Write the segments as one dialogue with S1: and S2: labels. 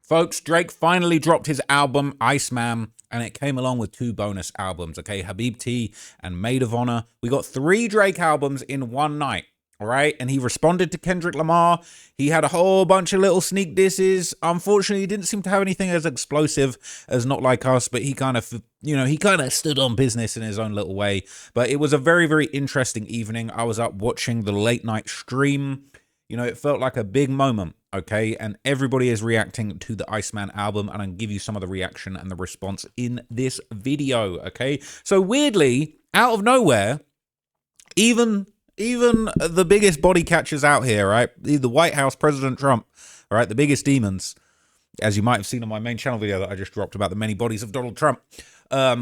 S1: Folks, Drake finally dropped his album, Iceman, and it came along with 2 bonus albums, okay? Habibti and Maid of Honor. We got 3 Drake albums in one night, all right? And he responded to Kendrick Lamar. He had a whole bunch of little sneak disses. Unfortunately, he didn't seem to have anything as explosive as Not Like Us, but he kind of, he kind of stood on business in his own little way. But it was a very, very interesting evening. I was up watching the late night stream. It felt like a big moment, okay? And everybody is reacting to the Iceman album, and I'll give you some of the reaction and the response in this video, okay? So weirdly, out of nowhere, even the biggest body catchers out here, right? The White House, President Trump, all right? The biggest demons, as you might have seen on my main channel video that I just dropped about the many bodies of Donald Trump,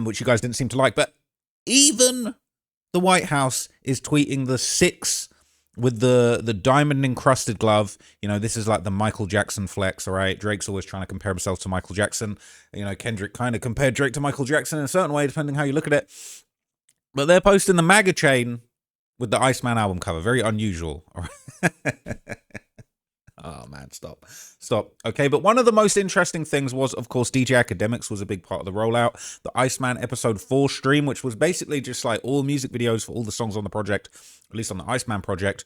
S1: which you guys didn't seem to like. But even the White House is tweeting the 6 with the diamond encrusted glove. This is like the Michael Jackson flex, all right? Drake's always trying to compare himself to Michael Jackson. Kendrick kind of compared Drake to Michael Jackson in a certain way, depending how you look at it. But they're posting the MAGA chain with the Iceman album cover. Very unusual. All right? Oh, man, stop. Okay, but one of the most interesting things was, of course, DJ Akademiks was a big part of the rollout. The Iceman episode 4 stream, which was basically just like all music videos for all the songs on the project, at least on the Iceman project.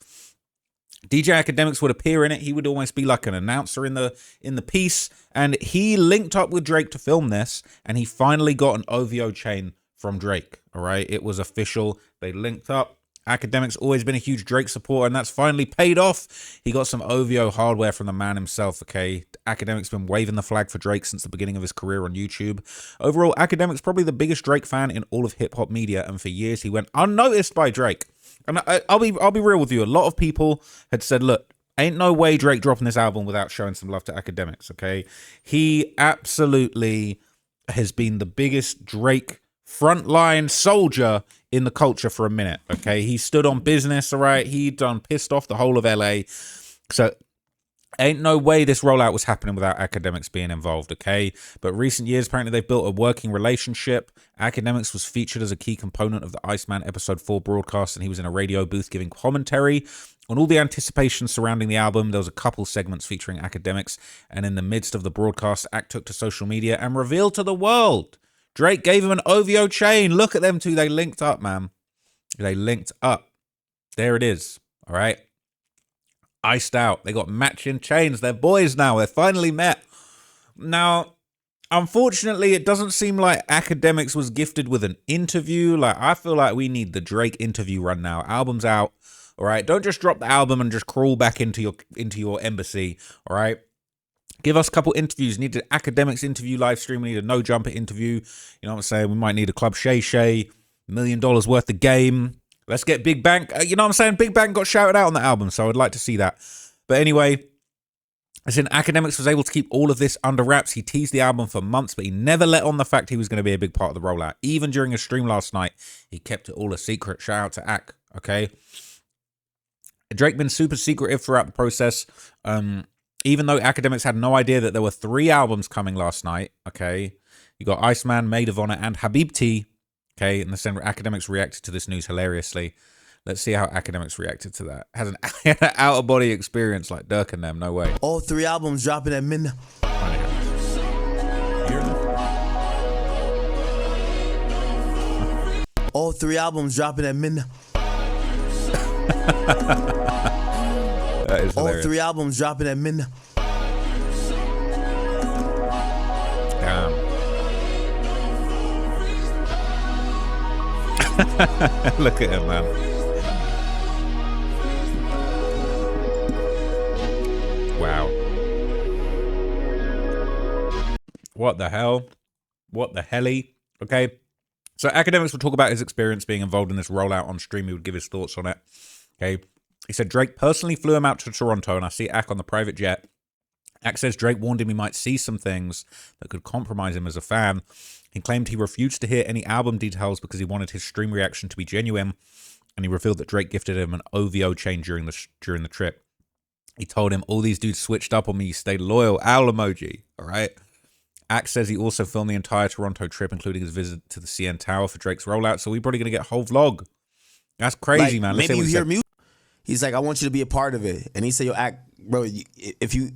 S1: DJ Akademiks would appear in it. He would almost be like an announcer in the piece. And he linked up with Drake to film this, and he finally got an OVO chain from Drake, all right? It was official. They linked up. Akademiks always been a huge Drake supporter, and that's finally paid off. He got some OVO hardware from the man himself, okay? Akademiks been waving the flag for Drake since the beginning of his career on YouTube. Overall, Akademiks probably the biggest Drake fan in all of hip-hop media, and for years he went unnoticed by Drake. And I'll be real with you. A lot of people had said, look, ain't no way Drake dropping this album without showing some love to Akademiks, okay? He absolutely has been the biggest Drake frontline soldier in the culture for a minute, okay? He stood on business, all right? He done pissed off the whole of LA. So ain't no way this rollout was happening without Akademiks being involved, okay? But recent years, apparently they've built a working relationship. Akademiks was featured as a key component of the Iceman episode 4 broadcast, and he was in a radio booth giving commentary on all the anticipation surrounding the album. There was a couple segments featuring Akademiks, and in the midst of the broadcast, Ak took to social media and revealed to the world Drake gave him an OVO chain. Look at them two. They linked up, man. They linked up. There it is. All right. Iced out. They got matching chains. They're boys now. They're finally met. Now, unfortunately, it doesn't seem like Akademiks was gifted with an interview. Like, I feel like we need the Drake interview run now. Album's out. All right. Don't just drop the album and just crawl back into your embassy. All right. Give us a couple interviews. Need an Akademiks interview live stream. We need a No Jumper interview. You know what I'm saying? We might need a Club Shay Shay. $1 million worth of game. Let's get Big Bank. You know what I'm saying? Big Bank got shouted out on the album, so I'd like to see that. But anyway, as in Akademiks was able to keep all of this under wraps. He teased the album for months, but he never let on the fact he was going to be a big part of the rollout. Even during a stream last night, he kept it all a secret. Shout out to Ak, okay? Drake been super secretive throughout the process. Even though Akademiks had no idea that there were 3 albums coming last night, okay? You got Iceman, Maid of Honor, and Habibti, okay? And the Akademiks reacted to this news hilariously. Let's see how Akademiks reacted to that. Has an out-of-body experience like Dirk and them, no way.
S2: All 3 albums dropping at midnight. All 3 albums dropping at midnight.
S1: That is hilarious.
S2: All 3 albums dropping at midnight.
S1: Damn. Look at him, man. Wow. What the hell? What the helly? Okay. So Akademiks will talk about his experience being involved in this rollout on stream. He would give his thoughts on it. Okay. He said Drake personally flew him out to Toronto, and I see Ak on the private jet. Ak says Drake warned him he might see some things that could compromise him as a fan. He claimed he refused to hear any album details because he wanted his stream reaction to be genuine, and he revealed that Drake gifted him an OVO chain during the trip. He told him, all these dudes switched up on me, you stayed loyal, owl emoji, all right? Ak says he also filmed the entire Toronto trip, including his visit to the CN Tower for Drake's rollout, so we're probably going to get a whole vlog. That's crazy, man.
S2: Let's maybe you hear music. He's like, I want you to be a part of it. And he said, yo, Ak, bro, if you...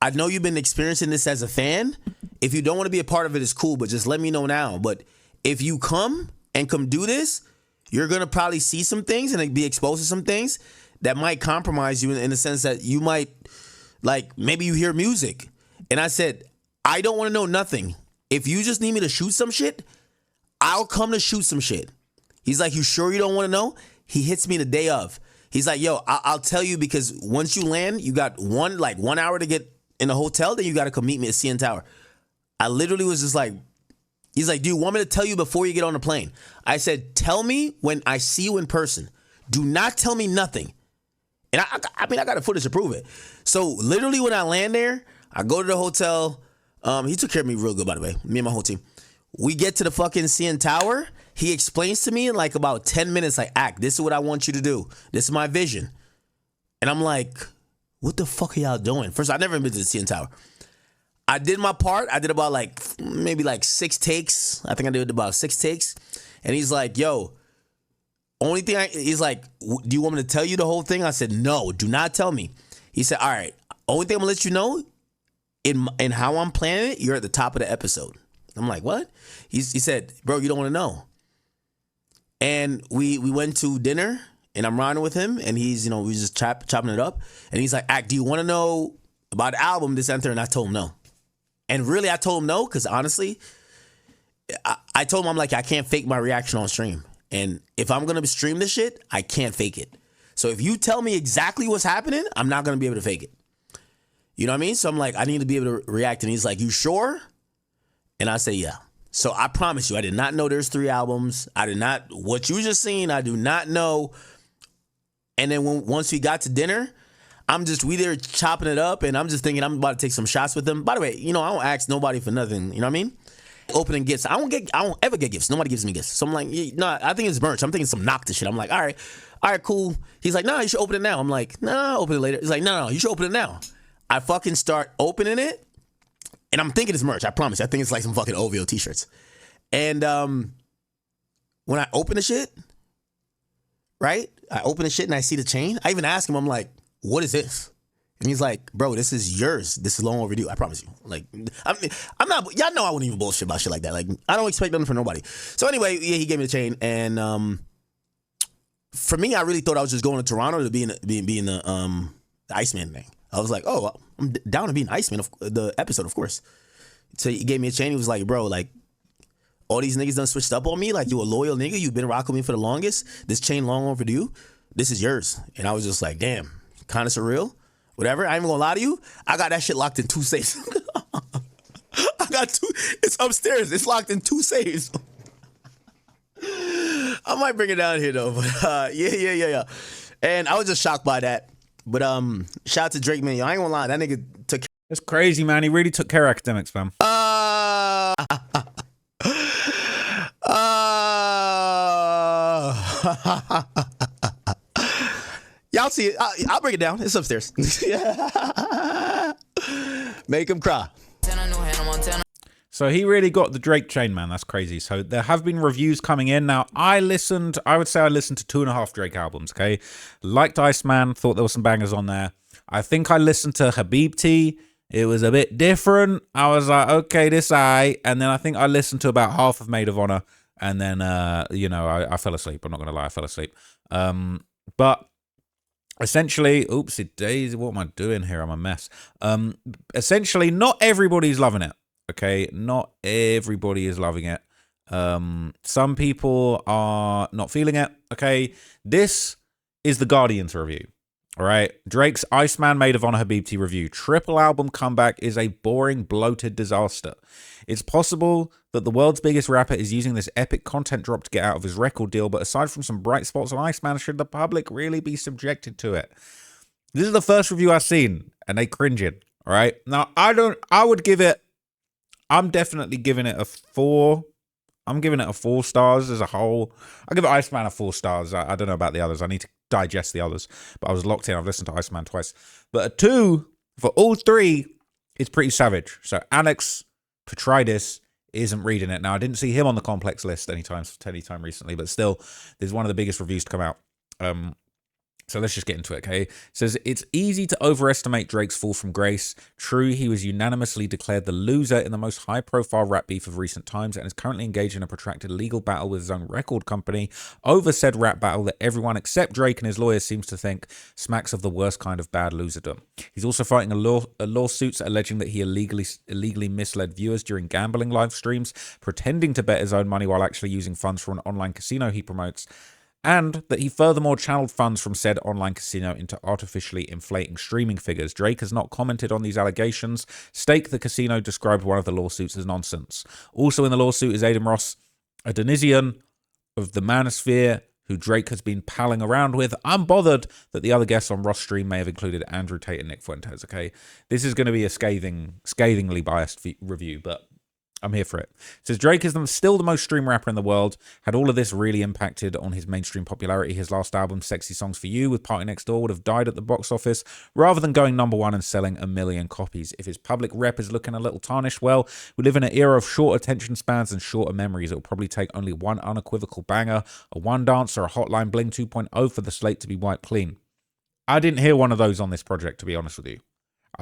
S2: I know you've been experiencing this as a fan. If you don't want to be a part of it, it's cool, but just let me know now. But if you come do this, you're going to probably see some things and be exposed to some things that might compromise you in the sense that you might, like, maybe you hear music. And I said, I don't want to know nothing. If you just need me to shoot some shit, I'll come to shoot some shit. He's like, you sure you don't want to know? He hits me the day of. He's like, yo, I'll tell you, because once you land, you got 1 hour to get in the hotel, then you got to come meet me at CN Tower. I literally was just like, he's like, do you want me to tell you before you get on the plane? I said, tell me when I see you in person. Do not tell me nothing. And I mean, I got the footage to prove it. So literally when I land there, I go to the hotel. He took care of me real good, by the way, me and my whole team. We get to the fucking CN Tower. He explains to me in like about 10 minutes, like, this is what I want you to do. This is my vision. And I'm like, what the fuck are y'all doing? First, I've never been to the CN Tower. I did my part. I did about maybe 6 takes. I think I did about 6 takes. And he's like, yo, only thing he's like, do you want me to tell you the whole thing? I said, no, do not tell me. He said, all right, only thing I'm gonna let you know, in how I'm planning it, you're at the top of the episode. I'm like, what? He said, bro, you don't want to know. And we went to dinner, and I'm riding with him, and he's, we just chopping it up. And he's like, do you want to know about the album, this enter? And I told him no. And really, I told him no, because honestly, I told him, I'm like, I can't fake my reaction on stream. And if I'm going to stream this shit, I can't fake it. So if you tell me exactly what's happening, I'm not going to be able to fake it. You know what I mean? So I'm like, I need to be able to react. And he's like, you sure? And I say, yeah. So I promise you, I did not know there's 3 albums. I did not, what you just seen, I do not know. And then once we got to dinner, we there chopping it up, and I'm just thinking I'm about to take some shots with them. By the way, I don't ask nobody for nothing. You know what I mean? Opening gifts. I don't ever get gifts. Nobody gives me gifts. So I'm like, no, I think it's merch. I'm thinking some Nocta shit. I'm like, all right, cool. He's like, no, you should open it now. I'm like, no, open it later. He's like, no, you should open it now. I fucking start opening it, and I'm thinking it's merch. I promise you. I think it's like some fucking OVO t-shirts. And when I open the shit, right? I open the shit and I see the chain. I even ask him, I'm like, what is this? And he's like, bro, this is yours. This is long overdue. I promise you. Like, I'm not, y'all know I wouldn't even bullshit about shit like that. Like, I don't expect nothing from nobody. So anyway, yeah, he gave me the chain. And for me, I really thought I was just going to Toronto to be in the Iceman thing. I was like, oh, I'm down to be an Iceman of the episode, of course. So he gave me a chain. He was like, bro, like, all these niggas done switched up on me. Like, you a loyal nigga. You've been rocking me for the longest. This chain long overdue. This is yours. And I was just like, damn, kind of surreal. Whatever. I ain't even gonna lie to you. I got that shit locked in 2 safes. I got 2. It's upstairs. It's locked in 2 safes. I might bring it down here though. But yeah. And I was just shocked by that. But shout out to Drake, man. Yo, I ain't gonna lie. That nigga took.
S1: That's crazy, man. He really took care of Akademiks, fam.
S2: Y'all see it. I'll break it down. It's upstairs. Make him cry.
S1: So he really got the Drake chain, man. That's crazy. So there have been reviews coming in. Now, I would say I listened to 2.5 Drake albums, okay? Liked Iceman, thought there were some bangers on there. I think I listened to Habibti. It was a bit different. I was like, okay, this I. And then I think I listened to about half of Maid of Honor. And then, I fell asleep. I'm not going to lie, I fell asleep. But essentially, oopsie daisy, what am I doing here? I'm a mess. Essentially, not everybody's loving it. Okay, not everybody is loving it. Some people are not feeling it. Okay, this is the Guardian's review. All right, Drake's Iceman Maid of Honor Habibti review. Triple album comeback is a boring, bloated disaster. It's possible that the world's biggest rapper is using this epic content drop to get out of his record deal, but aside from some bright spots on Iceman, should the public really be subjected to it? This is the first review I've seen, and they cringing. All right, now I'm definitely giving it a 4. I'm giving it a 4 stars as a whole. I give it Iceman a 4 stars. I don't know about the others. I need to digest the others. But I was locked in. I've listened to Iceman twice. But a 2 for all 3 is pretty savage. So Alex Petridis isn't reading it. Now, I didn't see him on the complex list anytime recently. But still, this is one of the biggest reviews to come out. So let's just get into it, okay? It says, it's easy to overestimate Drake's fall from grace. True, he was unanimously declared the loser in the most high-profile rap beef of recent times and is currently engaged in a protracted legal battle with his own record company over said rap battle that everyone except Drake and his lawyers seems to think smacks of the worst kind of bad loserdom. He's also fighting a lawsuits alleging that he illegally misled viewers during gambling live streams, pretending to bet his own money while actually using funds from an online casino he promotes, and that he furthermore channeled funds from said online casino into artificially inflating streaming figures. Drake has not commented on these allegations. Stake the Casino described one of the lawsuits as nonsense. Also in the lawsuit is Adam Ross, a Denizian of the Manosphere, who Drake has been palling around with. I'm bothered that the other guests on Ross' stream may have included Andrew Tate and Nick Fuentes, okay? This is going to be a scathingly biased review, but I'm here for it. It says, Drake is still the most streamed rapper in the world. Had all of this really impacted on his mainstream popularity, his last album, Sexy Songs for You, with Party Next Door, would have died at the box office rather than going #1 and selling 1 million copies. If his public rep is looking a little tarnished, well, we live in an era of short attention spans and shorter memories. It will probably take only one unequivocal banger, a one dance, or a Hotline Bling 2.0 for the slate to be wiped clean. I didn't hear one of those on this project, to be honest with you.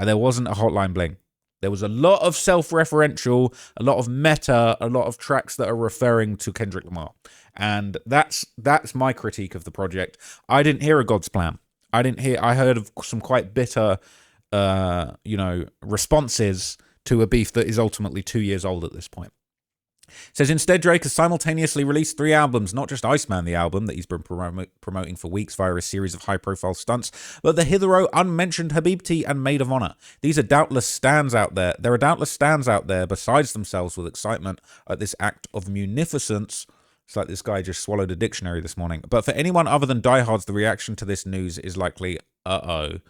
S1: There wasn't a Hotline Bling. There was a lot of self-referential, a lot of meta, a lot of tracks that are referring to Kendrick Lamar. And that's my critique of the project. I didn't hear a God's Plan. I heard of some quite bitter, responses to a beef that is ultimately 2 years old at this point. It says, instead, Drake has simultaneously released 3 albums, not just Iceman, the album that he's been promoting for weeks via a series of high-profile stunts, but the hitherto unmentioned Habibti and Maid of Honor. These are doubtless stands out there. There are doubtless stands out there besides themselves with excitement at this act of munificence. It's like this guy just swallowed a dictionary this morning. But for anyone other than diehards, the reaction to this news is likely, uh-oh.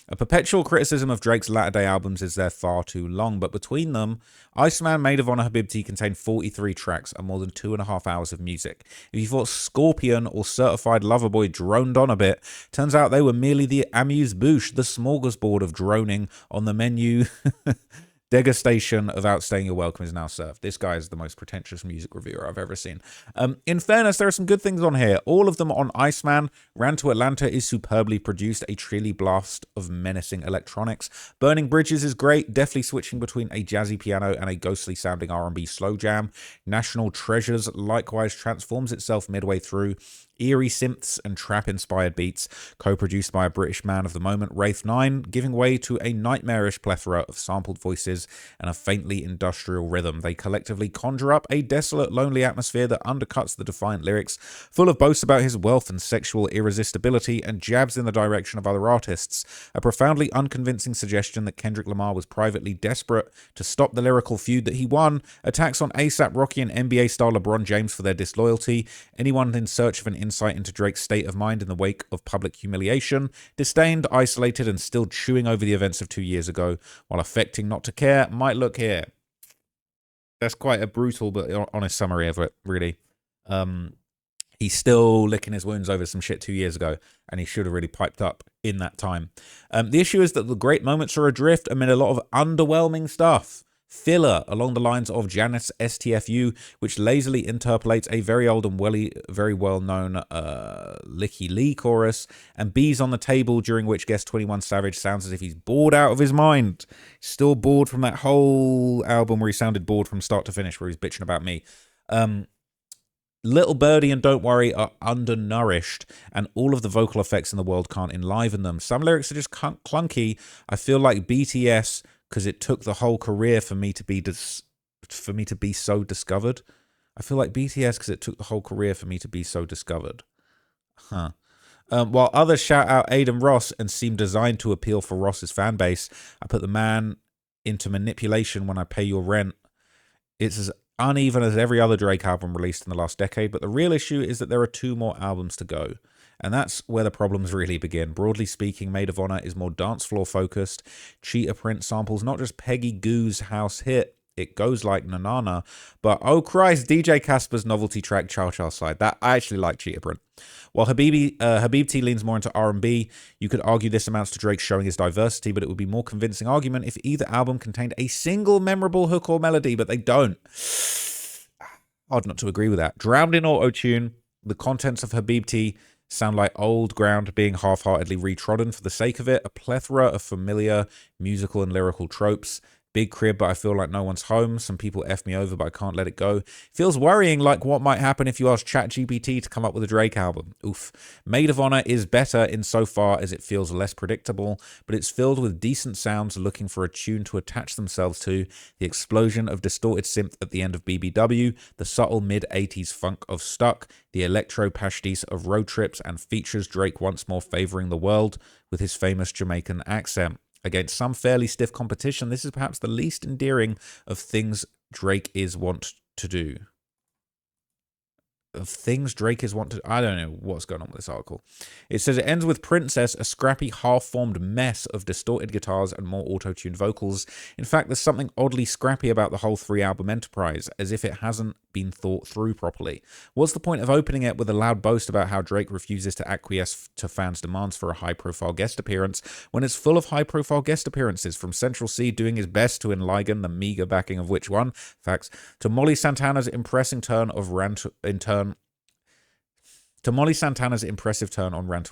S1: A perpetual criticism of Drake's latter-day albums is they're far too long, but between them, Iceman, Maid of Honor, Habibti contain 43 tracks and more than 2.5 hours of music. If you thought Scorpion or Certified Lover Boy droned on a bit, turns out they were merely the amuse-bouche, the smorgasbord of droning on the menu. Degustation of Outstaying Your Welcome is now served. This guy is the most pretentious music reviewer I've ever seen. In fairness, there are some good things on here. All of them on Iceman. Ran to Atlanta is superbly produced, a trilly blast of menacing electronics. Burning Bridges is great, deftly switching between a jazzy piano and a ghostly sounding R&B slow jam. National Treasures likewise transforms itself midway through. Eerie synths and trap-inspired beats, co-produced by a British man of the moment, Wraith 9, giving way to a nightmarish plethora of sampled voices and a faintly industrial rhythm. They collectively conjure up a desolate, lonely atmosphere that undercuts the defiant lyrics, full of boasts about his wealth and sexual irresistibility, and jabs in the direction of other artists. A profoundly unconvincing suggestion that Kendrick Lamar was privately desperate to stop the lyrical feud that he won, attacks on A$AP Rocky and NBA-star LeBron James for their disloyalty, anyone in search of an insight into Drake's state of mind in the wake of public humiliation, disdained, isolated, and still chewing over the events of 2 years ago, while affecting not to care, might look here. That's quite a brutal but honest summary of it, really. He's still licking his wounds over some shit 2 years ago, and he should have really piped up in that time. The issue is that the great moments are adrift amid a lot of underwhelming stuff. Filler along the lines of Janice STFU, which lazily interpolates a very old and very well-known Licky Lee chorus, and Bees on the Table, during which guest 21 Savage sounds as if he's bored out of his mind. Still bored from that whole album where he sounded bored from start to finish, where he's bitching about me. Little Birdie and Don't Worry are undernourished, and all of the vocal effects in the world can't enliven them. Some lyrics are just clunky. I feel like BTS, because it took the whole career for me to be so discovered. I feel like BTS because it took the whole career for me to be so discovered. While others shout out Adam Ross and seem designed to appeal for Ross's fan base, I put the man into manipulation when I pay your rent. It's as uneven as every other Drake album released in the last decade, but the real issue is that there are 2 more albums to go. And that's where the problems really begin. Broadly speaking, Maid of Honor is more dance floor focused. Cheetah Print samples not just Peggy Goo's house hit, It Goes Like Nanana, but oh Christ, DJ Casper's novelty track Cha Cha Slide. That I actually like Cheetah Print. While Habibti leans more into R&B, you could argue this amounts to Drake showing his diversity, but it would be more convincing argument if either album contained a single memorable hook or melody, but they don't. Hard not to agree with that. Drowned in auto-tune, the contents of Habibti sound like old ground being half-heartedly retrodden for the sake of it, a plethora of familiar musical and lyrical tropes. Big crib, but I feel like no one's home. Some people F me over, but I can't let it go. Feels worrying, like what might happen if you ask ChatGPT to come up with a Drake album. Oof. Maid of Honor is better insofar as it feels less predictable, but it's filled with decent sounds looking for a tune to attach themselves to. The explosion of distorted synth at the end of BBW, the subtle mid-80s funk of Stuck, the electro pastiche of Road Trips, and features Drake once more favoring the world with his famous Jamaican accent. Against some fairly stiff competition, this is perhaps the least endearing of things Drake is wont to do. I don't know what's going on with this article. It says it ends with Princess, a scrappy, half-formed mess of distorted guitars and more auto-tuned vocals. In fact, there's something oddly scrappy about the whole three-album enterprise, as if it hasn't been thought through properly. What's the point of opening it with a loud boast about how Drake refuses to acquiesce to fans' demands for a high-profile guest appearance, when it's full of high-profile guest appearances, from Central C doing his best to enliven the meager backing of which one, facts, to Molly Santana's impressive turn on Ran to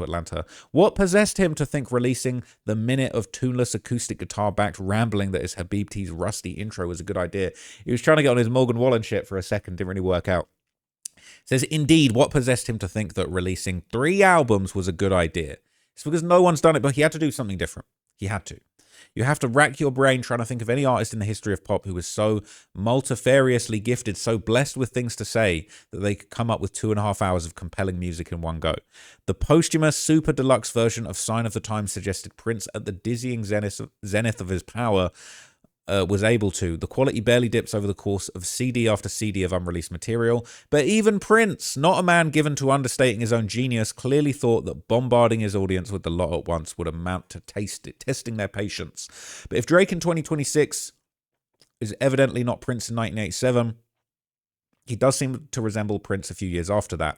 S1: Atlanta. What possessed him to think releasing the minute of tuneless acoustic guitar-backed rambling that is Habibti's rusty intro was a good idea? He was trying to get on his Morgan Wallen shit for a second, didn't really work out. It says, indeed, what possessed him to think that releasing 3 albums was a good idea? It's because no one's done it, but he had to do something different. He had to. You have to rack your brain trying to think of any artist in the history of pop who was so multifariously gifted, so blessed with things to say, that they could come up with 2.5 hours of compelling music in one go. The posthumous, super deluxe version of Sign of the Times suggested Prince at the dizzying zenith of his power was able to. The quality barely dips over the course of CD after CD of unreleased material, but even Prince, not a man given to understating his own genius, clearly thought that bombarding his audience with the lot at once would amount to testing their patience. But if Drake in 2026 is evidently not Prince in 1987, he does seem to resemble Prince a few years after that,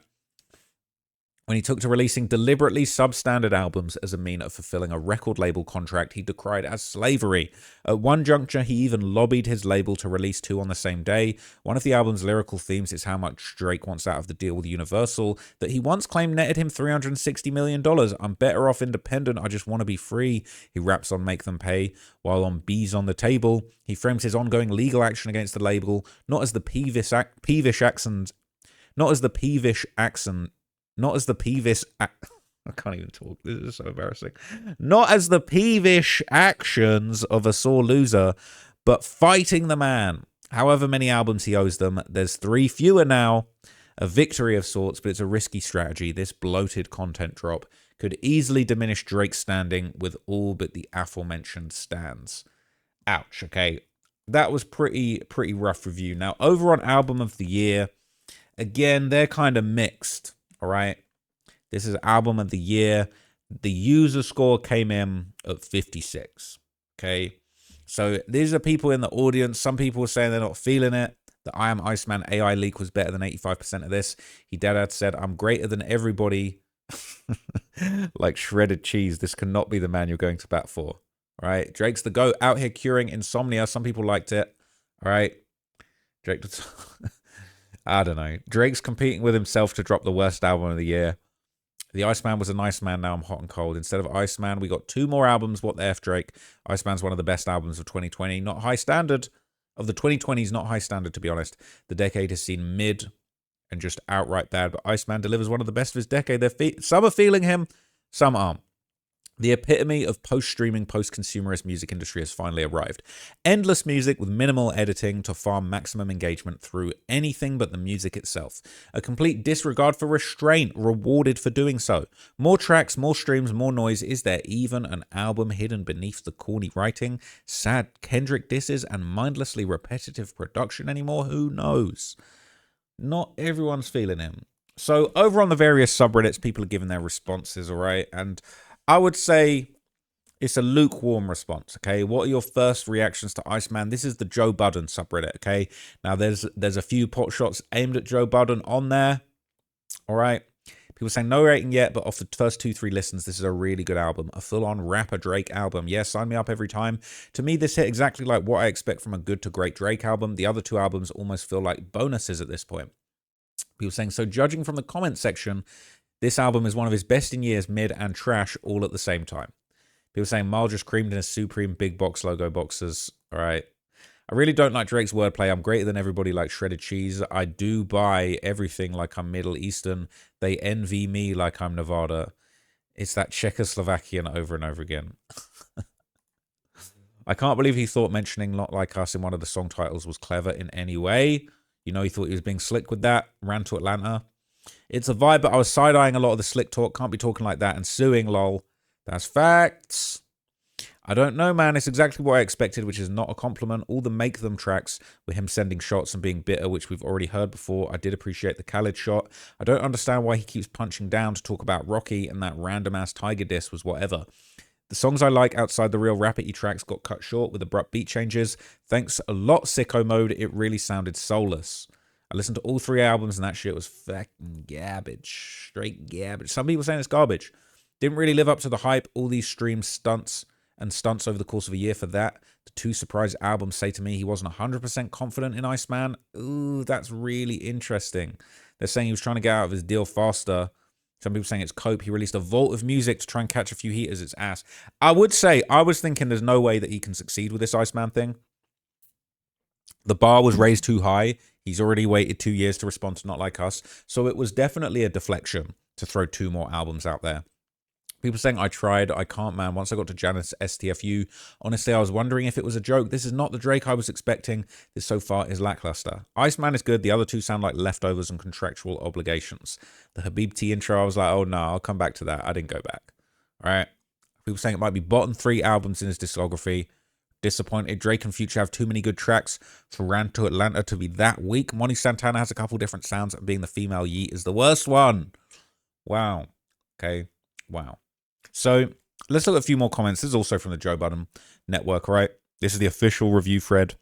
S1: when he took to releasing deliberately substandard albums as a mean of fulfilling a record label contract he decried as slavery. At one juncture, he even lobbied his label to release 2 on the same day. One of the album's lyrical themes is how much Drake wants out of the deal with Universal that he once claimed netted him $360 million. I'm better off independent, I just want to be free. He raps on Make Them Pay, while on Bees on the Table, he frames his ongoing legal action against the label not as the peevish accent. I can't even talk. This is so embarrassing. Not as the peevish actions of a sore loser, but fighting the man. However many albums he owes them, there's 3 fewer now. A victory of sorts, but it's a risky strategy. This bloated content drop could easily diminish Drake's standing with all but the aforementioned stands. Ouch, okay. That was pretty rough review. Now, over on Album of the Year, again, they're kind of mixed. All right. This is Album of the Year. The user score came in at 56. Okay. So these are people in the audience. Some people are saying they're not feeling it. The I Am Iceman AI leak was better than 85% of this. He dead said, I'm greater than everybody. Like shredded cheese. This cannot be the man you're going to bat for. All right. Drake's the GOAT out here curing insomnia. Some people liked it. All right. Drake. I don't know. Drake's competing with himself to drop the worst album of the year. The Iceman was a nice man. Now I'm hot and cold. Instead of Iceman, we got 2 more albums. What the F, Drake? Iceman's one of the best albums of 2020. Not high standard. Of the 2020s, not high standard, to be honest. The decade has seen mid and just outright bad. But Iceman delivers one of the best of his decade. Some are feeling him. Some aren't. The epitome of post-streaming, post-consumerist music industry has finally arrived. Endless music with minimal editing to farm maximum engagement through anything but the music itself. A complete disregard for restraint, rewarded for doing so. More tracks, more streams, more noise. Is there even an album hidden beneath the corny writing, sad Kendrick disses, and mindlessly repetitive production anymore? Who knows? Not everyone's feeling him. So over on the various subreddits, people are giving their responses, all right? And I would say it's a lukewarm response, okay? What are your first reactions to Iceman? This is the Joe Budden subreddit, okay? Now, there's a few pot shots aimed at Joe Budden on there, all right? People saying no rating yet, but off the first 2-3 listens, this is a really good album. A full-on rapper Drake album. Yeah, sign me up every time. To me, this hit exactly like what I expect from a good to great Drake album. The other 2 albums almost feel like bonuses at this point. People saying, so judging from the comment section, This album is one of his best in years, mid and trash all at the same time. People saying Mal just creamed in his Supreme big box logo boxes. All right. I really don't like Drake's wordplay. I'm greater than everybody like shredded cheese. I do buy everything like I'm Middle Eastern. They envy me like I'm Nevada. It's that Czechoslovakian over and over again. I can't believe he thought mentioning Not Like Us in one of the song titles was clever in any way. You know, he thought he was being slick with that. Ran to Atlanta. It's a vibe, but I was side-eyeing a lot of the slick talk. Can't be talking like that and suing, lol. That's facts. I don't know, man. It's exactly what I expected, which is not a compliment. All the Make Them tracks with him sending shots and being bitter, which we've already heard before. I did appreciate the Khaled shot. I don't understand why he keeps punching down to talk about Rocky, and that random-ass Tiger diss was whatever. The songs I like outside the real rapid tracks got cut short with abrupt beat changes. Thanks a lot, Sicko Mode. It really sounded soulless. I listened to all 3 albums and that shit was fucking garbage. Straight garbage. Some people saying it's garbage. Didn't really live up to the hype. All these streams, stunts over the course of a year for that. The 2 surprise albums say to me he wasn't 100% confident in Iceman. Ooh, that's really interesting. They're saying he was trying to get out of his deal faster. Some people saying it's cope. He released a vault of music to try and catch a few heaters. It's ass. I would say, I was thinking there's no way that he can succeed with this Iceman thing. The bar was raised too high. He's already waited 2 years to respond to Not Like Us. So it was definitely a deflection to throw 2 more albums out there. People saying, I tried, I can't, man. Once I got to Janice STFU, honestly, I was wondering if it was a joke. This is not the Drake I was expecting. This so far is lackluster. Iceman is good. The other 2 sound like leftovers and contractual obligations. The Habib T intro, I was like, oh no, I'll come back to that. I didn't go back. All right. People saying it might be bottom 3 albums in his discography. Disappointed. Drake and Future have too many good tracks for Ran to Atlanta to be that weak. Monty Santana has a couple different sounds, and being the female Yeet is the worst one. Wow. Okay. Wow. So let's look at a few more comments. This is also from the Joe Budden Network, right? This is the official review thread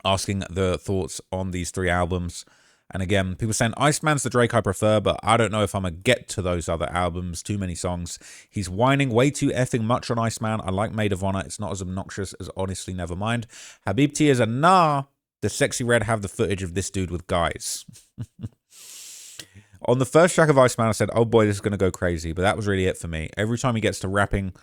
S1: asking the thoughts on these 3 albums. And again, people saying, Iceman's the Drake I prefer, but I don't know if I'm going to get to those other albums. Too many songs. He's whining way too effing much on Iceman. I like Maid of Honor. It's not as obnoxious as Honestly Nevermind. Habib T is a nah. The Sexy Red have the footage of this dude with guys. On the first track of Iceman, I said, oh boy, this is going to go crazy. But that was really it for me. Every time he gets to rapping,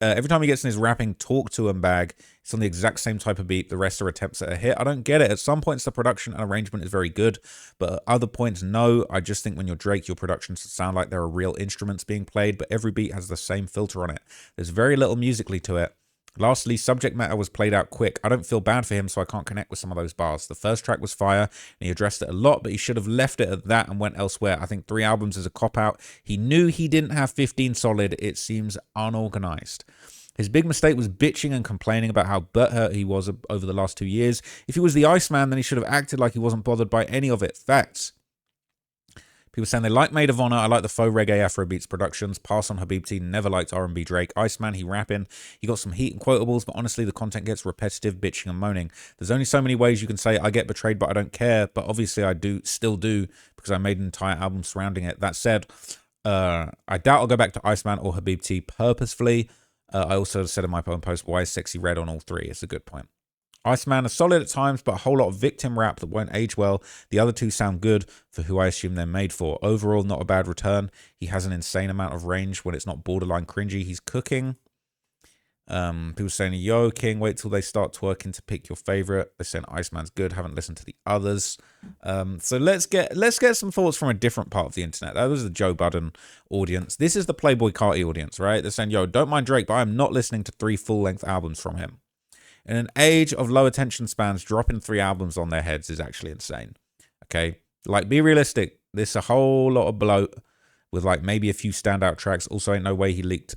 S1: every time he gets in his rapping talk to him bag, it's on the exact same type of beat. The rest are attempts at a hit. I don't get it. At some points, the production and arrangement is very good. But at other points, no. I just think when you're Drake, your productions sound like there are real instruments being played. But every beat has the same filter on it. There's very little musically to it. Lastly, subject matter was played out quick. I don't feel bad for him, so I can't connect with some of those bars. The first track was fire, and he addressed it a lot, but he should have left it at that and went elsewhere. I think 3 albums is a cop-out. He knew he didn't have 15 solid. It seems unorganized. His big mistake was bitching and complaining about how butthurt he was over the last 2 years. If he was the Iceman, then he should have acted like he wasn't bothered by any of it. Facts. People saying they like Maid of Honor. I like the faux reggae Afrobeats productions. Pass on Habib T. Never liked R&B Drake. Iceman, he rapping. He got some heat and quotables, but honestly, the content gets repetitive, bitching and moaning. There's only so many ways you can say, I get betrayed, but I don't care. But obviously, I still do, because I made an entire album surrounding it. That said, I doubt I'll go back to Iceman or Habib T purposefully. I also said in my poem post, why is Sexy Red on all 3? It's a good point. Iceman is solid at times, but a whole lot of victim rap that won't age well. The other 2 sound good for who I assume they're made for. Overall, not a bad return. He has an insane amount of range when it's not borderline cringy. He's cooking. People saying, yo, King, wait till they start twerking to pick your favorite. They're saying Iceman's good. Haven't listened to the others. So let's get some thoughts from a different part of the internet. That was the Joe Budden audience. This is the Playboy Carti audience, right? They're saying, yo, don't mind Drake, but I'm not listening to 3 full-length albums from him. In an age of low attention spans, dropping 3 albums on their heads is actually insane. Okay? Like, be realistic. This a whole lot of bloat with, like, maybe a few standout tracks. Also, ain't no way he leaked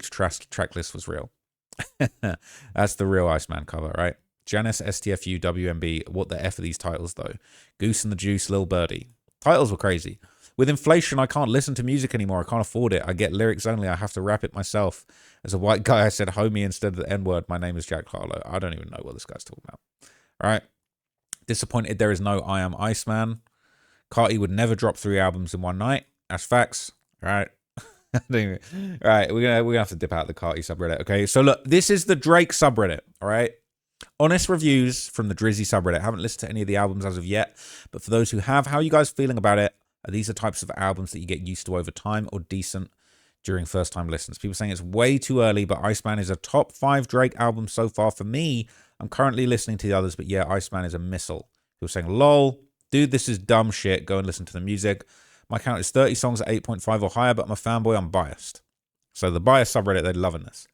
S1: track list was real. That's the real Iceman cover, right? Janice, STFU, WMB. What the F are these titles, though? Goose and the Juice, Lil Birdie. Titles were crazy. With inflation, I can't listen to music anymore. I can't afford it. I get lyrics only. I have to rap it myself. As a white guy, I said homie instead of the N-word. My name is Jack Harlow. I don't even know what this guy's talking about. All right. Disappointed there is no I Am Iceman. Carti would never drop 3 albums in one night. That's facts. All right. All right. We're gonna have to dip out the Carti subreddit. Okay. So look, this is the Drake subreddit. All right. Honest reviews from the Drizzy subreddit. I haven't listened to any of the albums as of yet, but for those who have, how are you guys feeling about it? These are types of albums that you get used to over time or decent during first-time listens. People saying it's way too early, but Iceman is a top 5 Drake album so far for me. I'm currently listening to the others, but yeah, Iceman is a missile. People saying, lol, dude, this is dumb shit. Go and listen to the music. My count is 30 songs at 8.5 or higher, but I'm a fanboy. I'm biased. So the biased subreddit, they're loving this.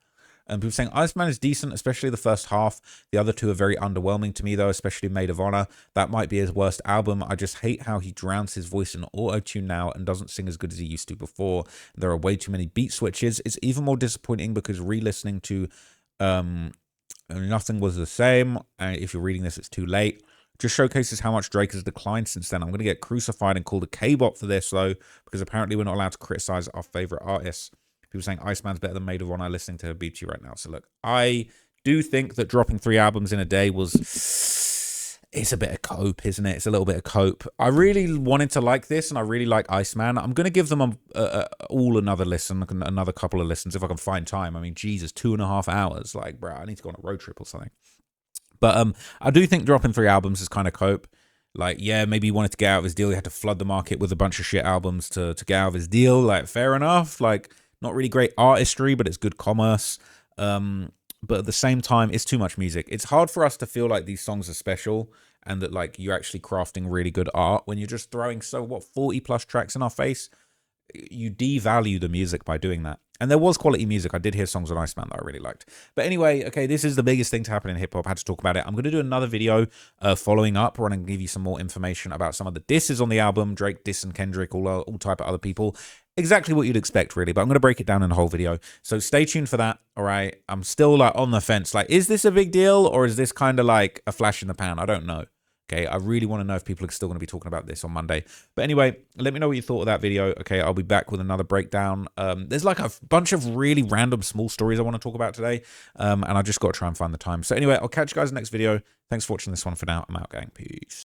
S1: And people saying Iceman is decent, especially the first half. The other two are very underwhelming to me, though, especially Maid of Honor. That might be his worst album. I just hate how he drowns his voice in auto-tune now and doesn't sing as good as he used to before. There are way too many beat switches. It's even more disappointing because re-listening to Nothing Was the Same, if you're reading this, it's too late, just showcases how much Drake has declined since then. I'm going to get crucified and called a K-bot for this, though, because apparently we're not allowed to criticize our favorite artists. People saying Iceman's better than Maid of Honor. Listening to Habibti right now. So look, I do think that dropping 3 albums in a day it's a bit of cope, isn't it? It's a little bit of cope. I really wanted to like this, and I really like Iceman. I'm going to give them all another listen, another couple of listens if I can find time. I mean, Jesus, 2.5 hours. Like, bro, I need to go on a road trip or something. But I do think dropping 3 albums is kind of cope. Like, yeah, maybe he wanted to get out of his deal. He had to flood the market with a bunch of shit albums to get out of his deal. Like, fair enough. Like, not really great artistry, but it's good commerce. But at the same time, it's too much music. It's hard for us to feel like these songs are special and that like you're actually crafting really good art when you're just throwing 40 plus tracks in our face. You devalue the music by doing that. And there was quality music. I did hear songs on Iceman that I really liked. But anyway, okay, this is the biggest thing to happen in hip-hop. I had to talk about it. I'm going to do another video following up where I'm going to give you some more information about some of the disses on the album. Drake dissing Kendrick, all type of other people. Exactly what you'd expect, really. But I'm going to break it down in a whole video. So stay tuned for that, all right? I'm still like on the fence. Like, is this a big deal or is this kind of like a flash in the pan? I don't know. Okay, I really want to know if people are still going to be talking about this on Monday. But anyway, let me know what you thought of that video. Okay, I'll be back with another breakdown. There's like a bunch of really random small stories I want to talk about today. And I just got to try and find the time. So anyway, I'll catch you guys in the next video. Thanks for watching this one for now. I'm out, gang. Peace.